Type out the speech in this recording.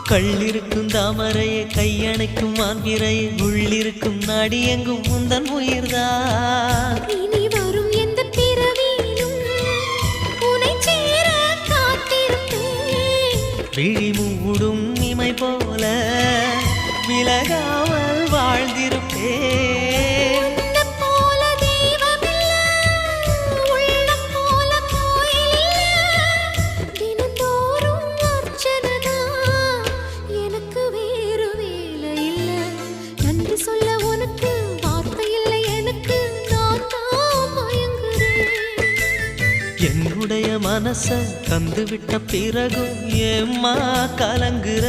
கள்ளிருக்கும் தாமரையை கையணைக்கும் மான்பிரையை உள்ளிருக்கும் நாடி எங்கும் முந்தன் உயிர்தான் இனி வரும் எந்த பிறவியிலும் உனை சேர காத்திருப்பேன் விழி மூடும் இமை போல விலகாமல் வாழ்ந்திருப்பேன் என்னுடைய மனச தந்து விட்ட பிறகும் ஏம்மா கலங்குற